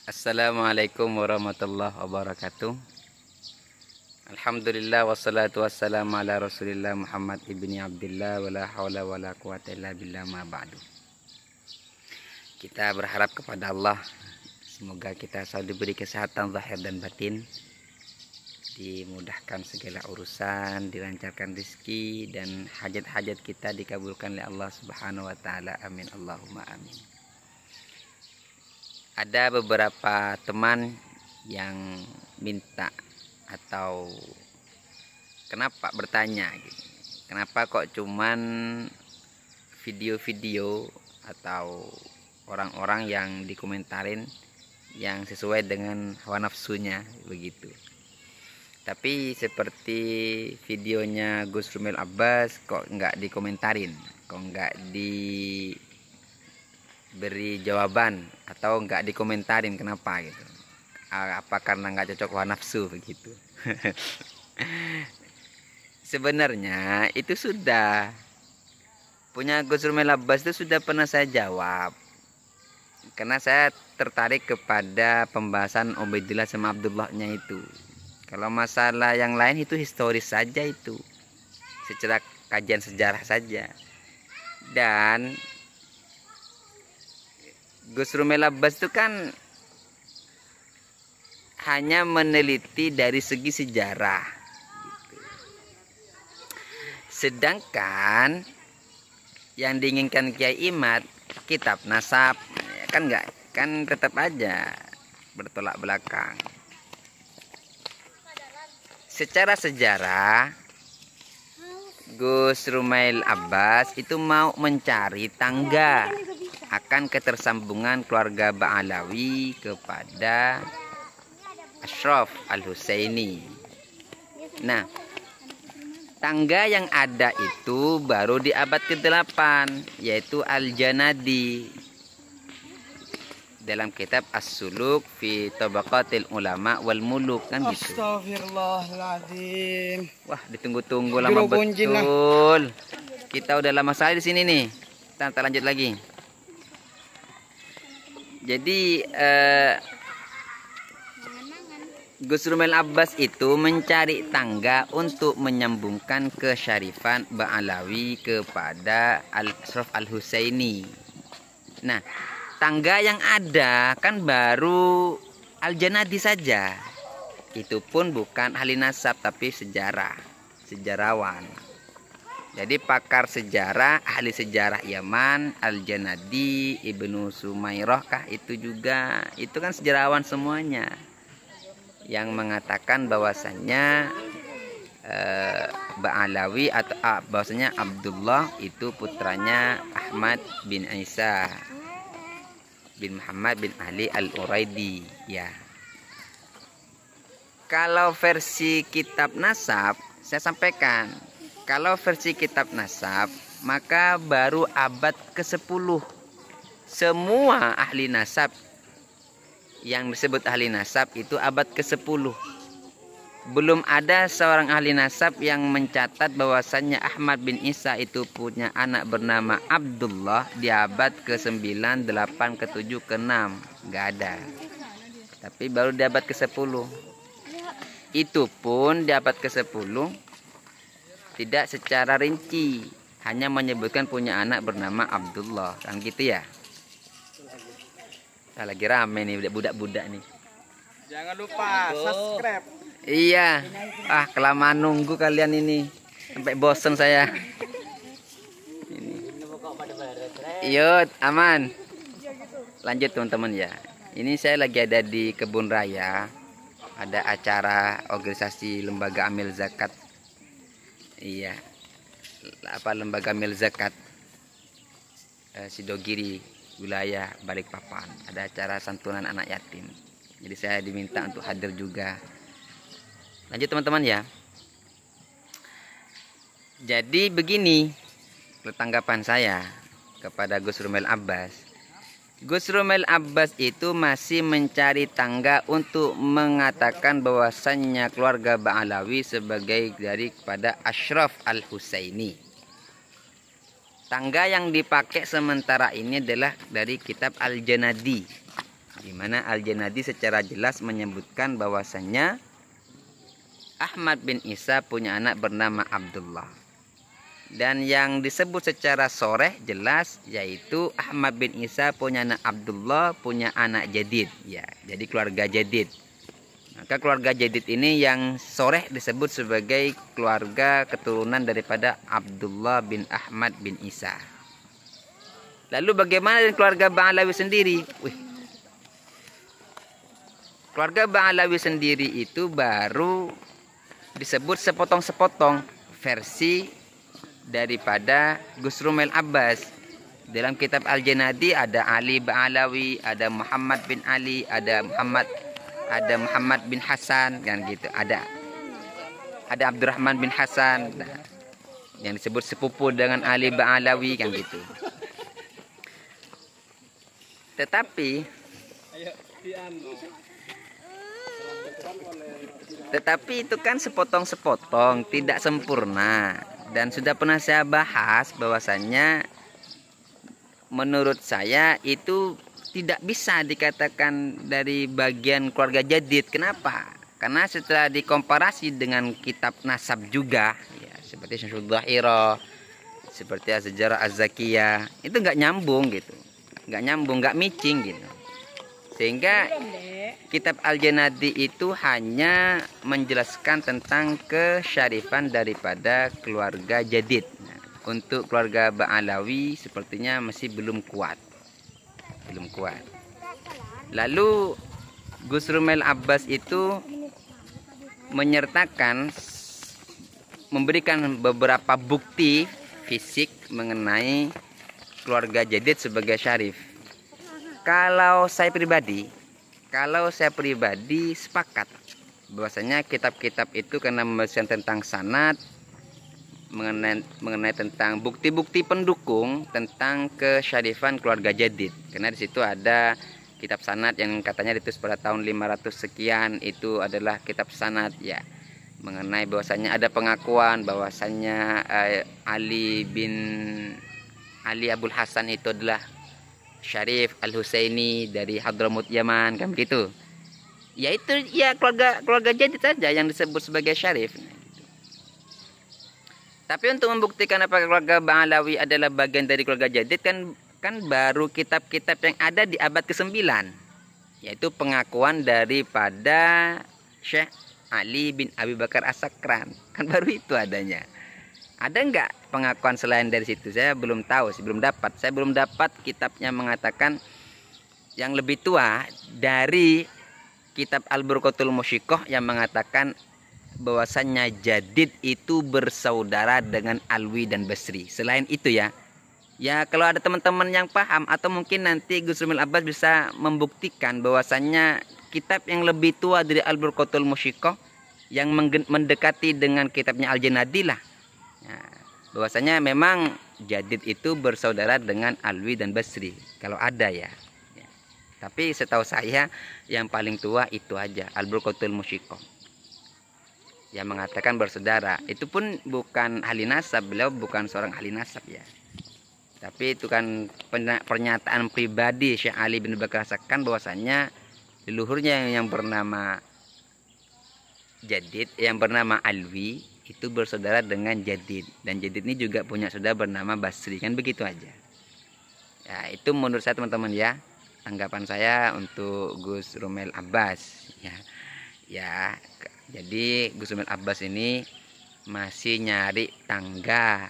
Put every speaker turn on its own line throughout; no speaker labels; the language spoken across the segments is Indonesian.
Assalamualaikum warahmatullahi wabarakatuh. Alhamdulillah wassalatu wassalamu ala Rasulillah Muhammad ibni Abdullah wala haula wala quwata illa billah ma ba'du. Kita berharap kepada Allah semoga kita selalu diberi kesehatan zahir dan batin, dimudahkan segala urusan, dilancarkan rezeki dan hajat-hajat kita dikabulkan oleh Allah Subhanahu wa taala. Amin Allahumma amin. Ada beberapa teman yang minta atau kenapa bertanya gitu. Kenapa kok cuman video-video atau orang-orang yang dikomentarin yang sesuai dengan hawa nafsunya begitu. Tapi seperti videonya Gus Rumel Abbas kok nggak dikomentarin, kok nggak diberi jawaban atau nggak dikomentarin, kenapa gitu? Apa karena nggak cocok hawa nafsu begitu? Sebenarnya itu sudah punya Gus Rumel Abbas itu sudah pernah saya jawab, karena saya tertarik kepada pembahasan Ubaidillah sama Abdullahnya itu. Kalau masalah yang lain itu historis saja, itu secara kajian sejarah saja. Dan Gus Rumel Abbas itu kan hanya meneliti dari segi sejarah gitu. Sedangkan yang diinginkan Kiai Imad kitab nasab kan enggak, kan tetap aja bertolak belakang. Secara sejarah Gus Rumel Abbas itu mau mencari tangga akan ketersambungan keluarga Ba'alawi kepada Ashraf Al-Husaini. Nah, tangga yang ada itu baru di abad ke-8, yaitu Al-Janadi. Dalam kitab As-Suluk fi Tabaqatil Ulama wal Muluk kan gitu.
Astagfirullahaladzim.
Wah, ditunggu-tunggu lama betul. Kita udah lama sekali di sini nih. Kita lanjut lagi. Jadi Gus Rumel Abbas itu mencari tangga untuk menyambungkan kesyarifan Ba'alawi kepada Ashraf Al-Husaini. Nah, tangga yang ada kan baru Al-Janadi saja. Itu pun bukan ahli nasab tapi sejarawan. Jadi pakar sejarah, ahli sejarah Yaman, Al-Janadi, Ibnu Sumairah kah itu juga, itu kan sejarawan semuanya yang mengatakan bahwasannya Ba'alawi atau bahwasanya Abdullah itu putranya Ahmad bin Isa bin Muhammad bin Ali Al-Uraidi ya. Kalau versi kitab nasab saya sampaikan, kalau versi kitab nasab maka baru abad ke-10. Semua ahli nasab yang disebut ahli nasab itu abad ke-10. Belum ada seorang ahli nasab yang mencatat bahwasannya Ahmad bin Isa itu punya anak bernama Abdullah di abad ke-9, 8, ke-7, ke-6. Nggak ada. Tapi baru di abad ke-10. Itu pun di abad ke-10 tidak secara rinci, hanya menyebutkan punya anak bernama Abdullah, kan gitu ya. Nah, lagi rame nih budak-budak nih.
Jangan lupa subscribe.
Iya. Kelamaan nunggu kalian ini. Sampai bosen saya. Ini. Iya, aman. Lanjut teman-teman ya. Ini saya lagi ada di Kebun Raya. Ada acara organisasi lembaga amil zakat. Iya, lembaga amil zakat Sidogiri wilayah Balikpapan. Ada acara santunan anak yatim. Jadi saya diminta untuk hadir juga. Lanjut teman-teman ya. Jadi begini tanggapan saya kepada Gus Rumel Abbas. Gus Rumel Abbas itu masih mencari tangga untuk mengatakan bahwasannya keluarga Ba'alawi sebagai dari kepada Ashraf Al-Husaini. Tangga yang dipakai sementara ini adalah dari kitab Al-Janadi. di mana Al-Janadi secara jelas menyebutkan bahwasannya Ahmad bin Isa punya anak bernama Abdullah. Dan yang disebut secara soreh jelas yaitu Ahmad bin Isa punya anak Abdullah, punya anak Jadid. Ya, jadi keluarga Jadid. Maka keluarga Jadid ini yang soreh disebut sebagai keluarga keturunan daripada Abdullah bin Ahmad bin Isa. Lalu bagaimana dengan keluarga Ba'alawi sendiri? Keluarga Ba'alawi sendiri itu baru disebut sepotong-sepotong versi daripada Gus Rumail Abbas. Dalam kitab Al-Janadi ada Ali Ba'alawi, ada Muhammad bin Ali, ada Muhammad bin Hasan, kan gitu. Ada Abdurrahman bin Hasan, yang disebut sepupu dengan Ali Ba'alawi, kan gitu. Tetapi itu kan sepotong-sepotong, tidak sempurna. Dan sudah pernah saya bahas bahwasannya menurut saya itu tidak bisa dikatakan dari bagian keluarga Jadid. Kenapa? Karena setelah dikomparasi dengan kitab nasab juga, ya, seperti Syamsul Dhahirah, seperti Sejarah Az-Zakiyah, itu nggak nyambung gitu, nggak nyambung, nggak matching gitu. Sehingga kitab Al-Janadi itu hanya menjelaskan tentang kesyarifan daripada keluarga Jadid. Nah, untuk keluarga Ba'alawi sepertinya masih belum kuat. Lalu Gus Rumail Abbas itu memberikan beberapa bukti fisik mengenai keluarga Jadid sebagai syarif. Kalau saya pribadi sepakat bahwasanya kitab-kitab itu karena membahaskan tentang sanad, mengenai tentang bukti-bukti pendukung tentang kesyarifan keluarga Jadid. Karena di situ ada kitab sanad yang katanya ditulis pada tahun 500 sekian, itu adalah kitab sanad ya, mengenai bahwasanya ada pengakuan bahwasanya Ali Abul Hasan itu adalah Syarif Al-Husaini dari Hadramut Yaman, kan begitu. Ya itu ya keluarga Jadid saja yang disebut sebagai syarif. Tapi untuk membuktikan apakah keluarga Ba'alawi adalah bagian dari keluarga Jadid kan baru kitab-kitab yang ada di abad ke-9, yaitu pengakuan daripada Syekh Ali bin Abi Bakar As-Sakran, kan baru itu adanya. Ada enggak pengakuan selain dari situ? Saya belum tahu, belum dapat. Saya belum dapat kitabnya mengatakan yang lebih tua dari kitab Al-Burqatul Musyikoh yang mengatakan bahwasannya Jadid itu bersaudara dengan Alwi dan Basri. Selain itu ya kalau ada teman-teman yang paham atau mungkin nanti Gus Rumail Abbas bisa membuktikan bahwasannya kitab yang lebih tua dari Al-Burqatul Musyikoh yang mendekati dengan kitabnya Al-Janadi lah. Nah, bahwasanya memang Jadid itu bersaudara dengan Alwi dan Basri, kalau ada ya. Tapi setahu saya yang paling tua itu aja, Al-Burqatul Musyikoh, yang mengatakan bersaudara. Itu pun bukan ahli nasab, beliau bukan seorang ahli nasab ya. Tapi itu kan pernyataan pribadi Syekh Ali bin Bakar As-Sakran bahwasanya leluhurnya yang bernama Jadid, yang bernama Alwi, itu bersaudara dengan Jadid, dan Jadid ini juga punya saudara bernama Basri, kan begitu aja ya. Itu menurut saya teman-teman ya, tanggapan saya untuk Gus Rumail Abbas ya. Jadi Gus Rumail Abbas ini masih nyari tangga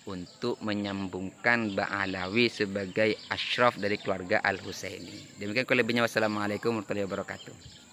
untuk menyambungkan Ba'alawi sebagai asyraf dari keluarga Al-Husaini. Demikian, lebihnya wassalamualaikum warahmatullahi wabarakatuh.